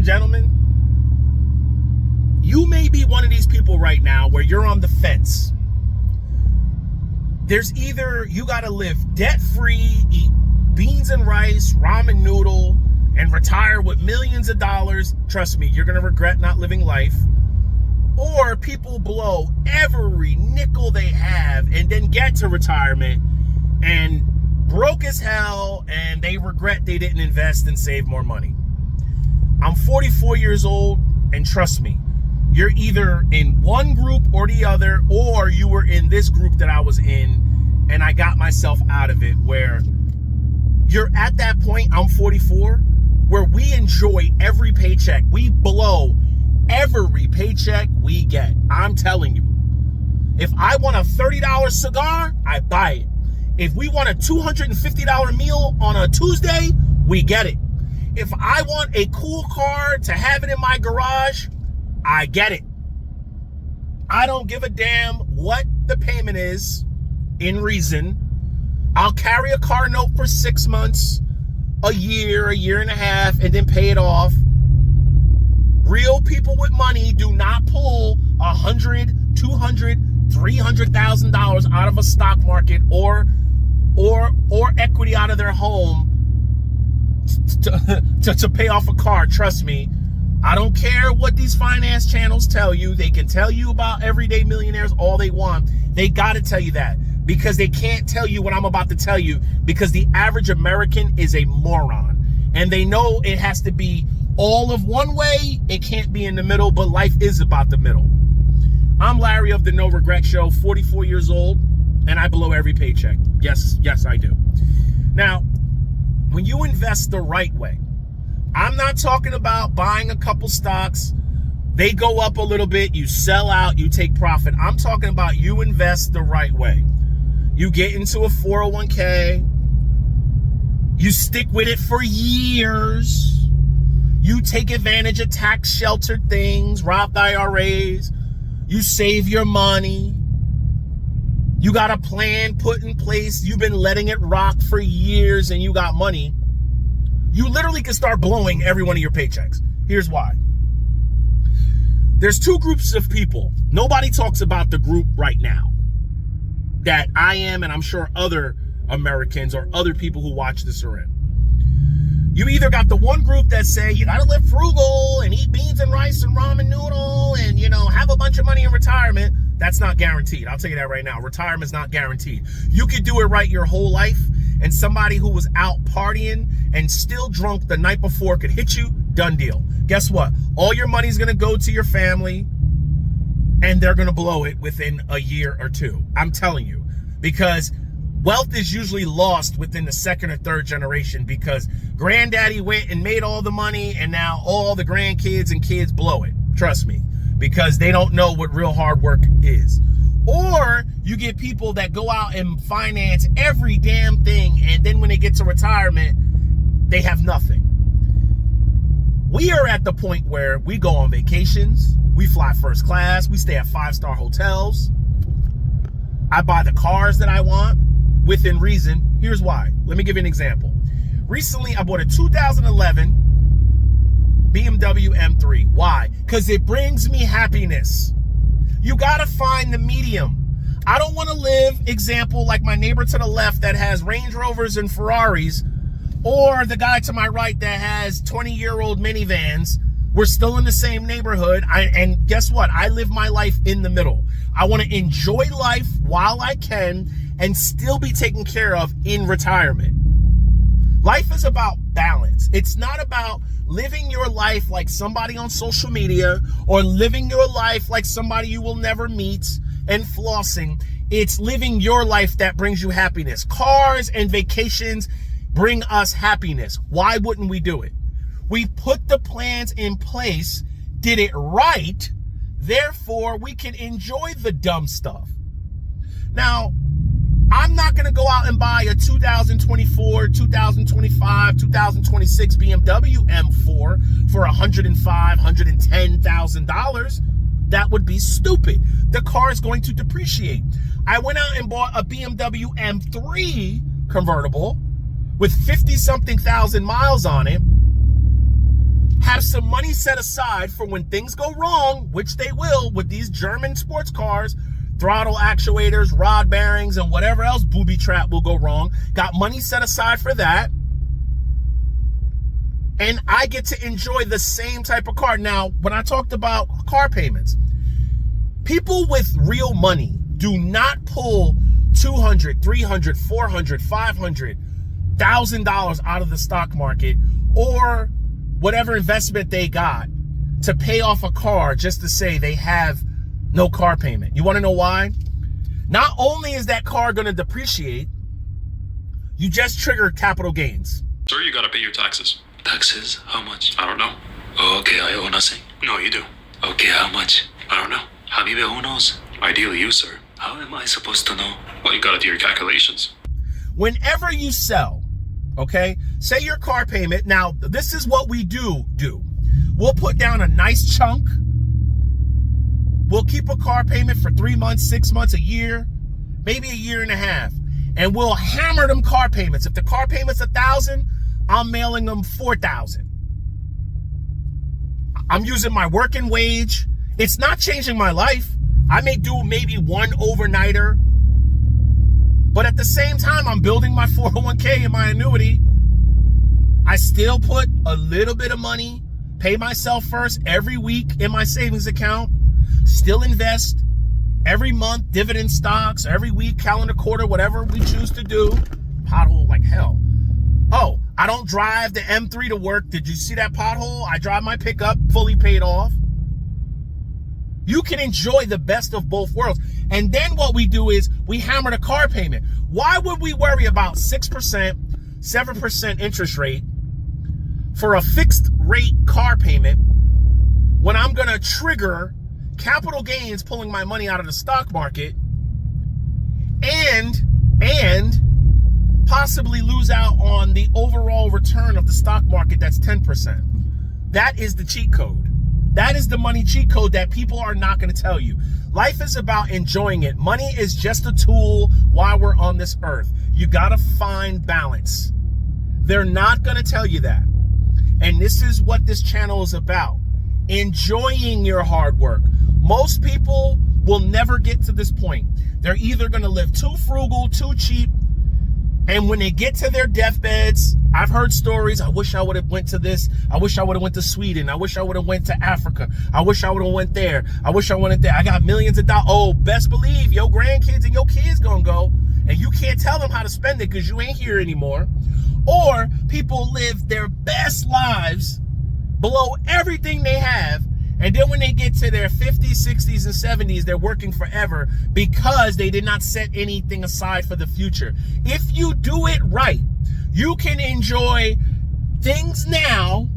and gentlemen, you may be one of these people right now where you're on the fence. There's either you got to live debt-free, eat beans and rice, ramen noodle, and retire with millions of dollars. Trust me, you're going to regret not living life. Or people blow every nickel they have and then get to retirement and broke as hell, and they regret they didn't invest and save more money. I'm 44 years old, and trust me, you're either in one group or the other, or you were in this group that I was in, and I got myself out of it, where you're at that point, I'm 44, where we enjoy every paycheck. We blow every paycheck we get. I'm telling you. If I want a $30 cigar, I buy it. If we want a $250 meal on a Tuesday, we get it. If I want a cool car to have it in my garage, I get it. I don't give a damn what the payment is, in reason. I'll carry a car note for 6 months, a year and a half, and then pay it off. Real people with money do not pull $100,000, $200,000, $300,000 out of a stock market or equity out of their home to pay off a car. Trust me. I don't care what these finance channels tell you. They can tell you about everyday millionaires all they want. They got to tell you that because they can't tell you what I'm about to tell you, because the average American is a moron. And they know it has to be all of one way. It can't be in the middle, but life is about the middle. I'm Larry of the No Regret Show, 44 years old, and I blow every paycheck. Yes, I do. Now, when you invest the right way, I'm not talking about buying a couple stocks, they go up a little bit, you sell out, you take profit. I'm talking about you invest the right way. You get into a 401k, you stick with it for years, you take advantage of tax sheltered things, Roth IRAs, you save your money, you got a plan put in place, you've been letting it rock for years and you got money. You literally can start blowing every one of your paychecks. Here's why. There's two groups of people. Nobody talks about the group right now that I am, and I'm sure other Americans or other people who watch this are in. You either got the one group that say you gotta live frugal and eat beans and rice and ramen noodle and, have a bunch of money in retirement. That's not guaranteed. I'll tell you that right now. Retirement's not guaranteed. You could do it right your whole life, and somebody who was out partying and still drunk the night before could hit you, done deal. Guess what? All your money's gonna go to your family, and they're gonna blow it within a year or two. I'm telling you, because wealth is usually lost within the second or third generation, because granddaddy went and made all the money, and now all the grandkids and kids blow it. Trust me, because they don't know what real hard work is. Or you get people that go out and finance every damn thing, and then when they get to retirement, they have nothing. We are at the point where we go on vacations, we fly first class, we stay at 5-star hotels. I buy the cars that I want within reason. Here's why. Let me give you an example. Recently, I bought a 2011 BMW M3. Why? Because it brings me happiness. You gotta find the medium. I don't want to live, example, like my neighbor to the left that has Range Rovers and Ferraris, or the guy to my right that has 20-year-old minivans. We're still in the same neighborhood. And guess what? I live my life in the middle. I want to enjoy life while I can and still be taken care of in retirement. Life is about balance. It's not about living your life like somebody on social media or living your life like somebody you will never meet and flossing. It's living your life that brings you happiness. Cars and vacations bring us happiness. Why wouldn't we do it? We put the plans in place, did it right, therefore we can enjoy the dumb stuff. Now, I'm not going to go out and buy a 2024, 2025, 2026 BMW M4 for $105,000, $110,000. That would be stupid. The car is going to depreciate. I went out and bought a BMW M3 convertible with 50-something thousand miles on it. have some money set aside for when things go wrong, which they will with these German sports cars, throttle actuators, rod bearings, and whatever else booby trap will go wrong. Got money set aside for that. And I get to enjoy the same type of car. Now, when I talked about car payments, people with real money do not pull $200, $300, $400, $500,000 out of the stock market or whatever investment they got to pay off a car just to say they have no car payment. You want to know why? Not only is that car going to depreciate, you just triggered capital gains. Sir, you got to pay your taxes. Taxes? How much? I don't know. Oh, okay, I owe nothing. No, you do. Okay, how much? I don't know. Habibi, who knows? Ideally you, sir. How am I supposed to know? Well, you got to do your calculations. Whenever you sell, okay, say your car payment, now this is what we do. We'll put down a nice chunk. We'll keep a car payment for 3 months, 6 months, a year, maybe a year and a half. And we'll hammer them car payments. If the car payment's $1,000, I'm mailing them $4,000. I'm using my working wage. It's not changing my life. I may do maybe one overnighter. But at the same time, I'm building my 401k and my annuity. I still put a little bit of money, pay myself first every week in my savings account, still invest every month, dividend stocks, every week, calendar quarter, whatever we choose to do. Pothole like hell. Oh, I don't drive the M3 to work. Did you see that pothole? I drive my pickup fully paid off. You can enjoy the best of both worlds. And then what we do is we hammer the car payment. Why would we worry about 6%, 7% interest rate for a fixed rate car payment when I'm going to trigger capital gains pulling my money out of the stock market and possibly lose out on the overall return of the stock market that's 10%. That is the cheat code. That is the money cheat code that people are not going to tell you. Life is about enjoying it. Money is just a tool while we're on this earth. You got to find balance. They're not going to tell you that. And this is what this channel is about. Enjoying your hard work. Most people will never get to this point. They're either going to live too frugal, too cheap, and when they get to their deathbeds, I've heard stories. I wish I would have went to this. I wish I would have went to Sweden. I wish I would have went to Africa. I wish I would have went there. I wish I went there. I got millions of dollars. Oh, best believe your grandkids and your kids gonna go, and you can't tell them how to spend it because you ain't here anymore. Or people live their best lives, blow everything they have, and then when they get to their 50s, 60s, and 70s, they're working forever because they did not set anything aside for the future. If you do it right, you can enjoy things now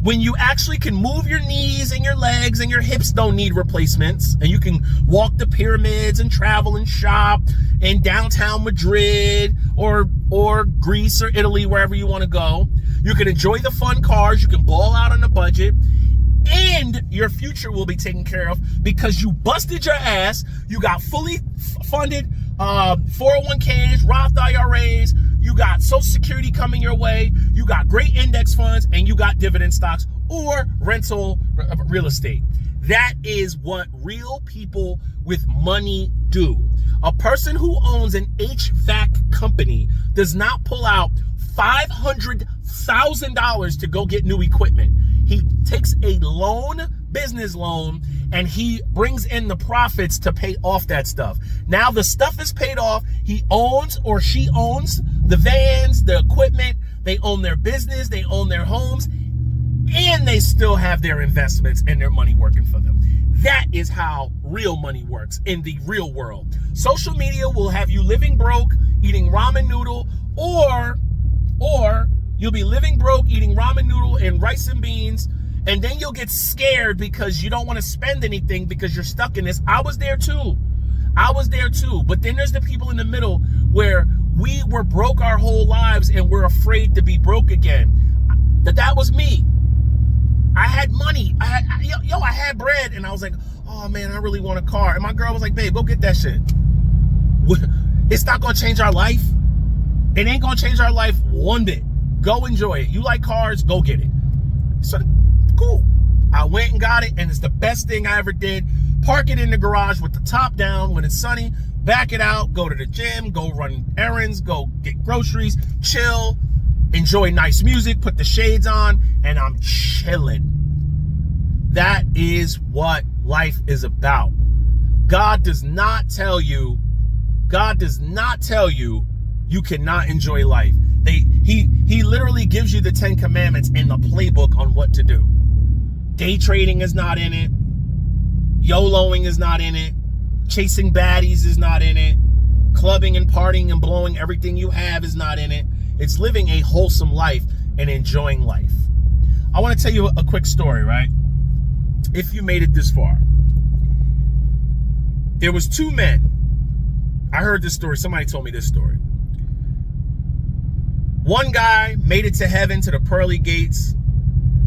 when you actually can move your knees and your legs and your hips don't need replacements, and you can walk the pyramids and travel and shop in downtown Madrid or Greece or Italy, wherever you want to go. You can enjoy the fun cars. You can ball out on a budget. And your future will be taken care of because you busted your ass. You got fully funded 401ks, Roth IRAs. You got Social Security coming your way. You got great index funds, and you got dividend stocks or rental real estate. That is what real people with money do. A person who owns an HVAC company does not pull out $500,000 to go get new equipment. He takes a loan, business loan, and he brings in the profits to pay off that stuff. Now the stuff is paid off. He owns or she owns the vans, the equipment. They own their business. They own their homes. And they still have their investments and their money working for them. That is how real money works in the real world. Social media will have you living broke, eating ramen noodle, or you'll be living broke, eating ramen noodle and rice and beans, and then you'll get scared because you don't want to spend anything because you're stuck in this. I was there too. But then there's the people in the middle where we were broke our whole lives and we're afraid to be broke again. That was me. I had money. I had bread, and I was like, oh man, I really want a car. And my girl was like, babe, go get that shit. It's not going to change our life. It ain't going to change our life one bit. Go enjoy it. You like cars, go get it. So Cool. I went and got it, and it's the best thing I ever did. Park it in the garage with the top down when it's sunny, back it out, go to the gym, go run errands, go get groceries, chill, enjoy nice music, put the shades on, and I'm chilling. That is what life is about. God does not tell you you cannot enjoy life. He literally gives you the 10 commandments and the playbook on what to do. Day trading is not in it. YOLOing is not in it. Chasing baddies is not in it. Clubbing and partying and blowing everything you have is not in it. It's living a wholesome life and enjoying life. I want to tell you a quick story, right? If you made it this far. There was 2 men. I heard this story. Somebody told me this story. One guy made it to heaven, to the pearly gates.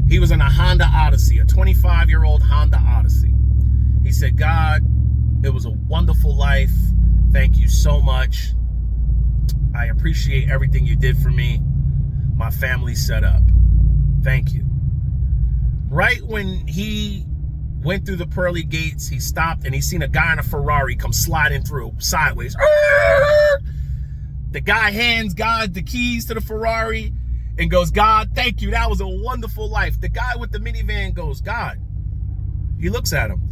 He was in a Honda Odyssey, a 25-year-old Honda Odyssey. He said, God, it was a wonderful life. Thank you so much. I appreciate everything you did for me. My family's set up. Thank you. Right when he went through the pearly gates, he stopped and he seen a guy in a Ferrari come sliding through sideways. The guy hands God the keys to the Ferrari and goes, God, thank you. That was a wonderful life. The guy with the minivan goes, God. He looks at him.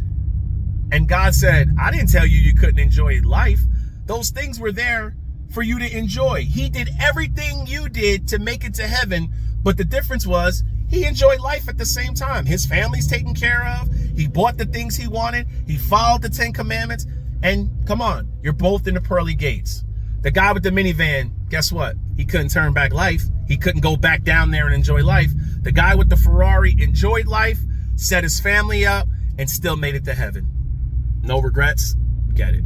And God said, I didn't tell you you couldn't enjoy life. Those things were there for you to enjoy. He did everything you did to make it to heaven. But the difference was he enjoyed life at the same time. His family's taken care of. He bought the things he wanted. He followed the 10 commandments. And come on, you're both in the pearly gates. The guy with the minivan, guess what? He couldn't turn back life. He couldn't go back down there and enjoy life. The guy with the Ferrari enjoyed life, set his family up, and still made it to heaven. No regrets. Get it.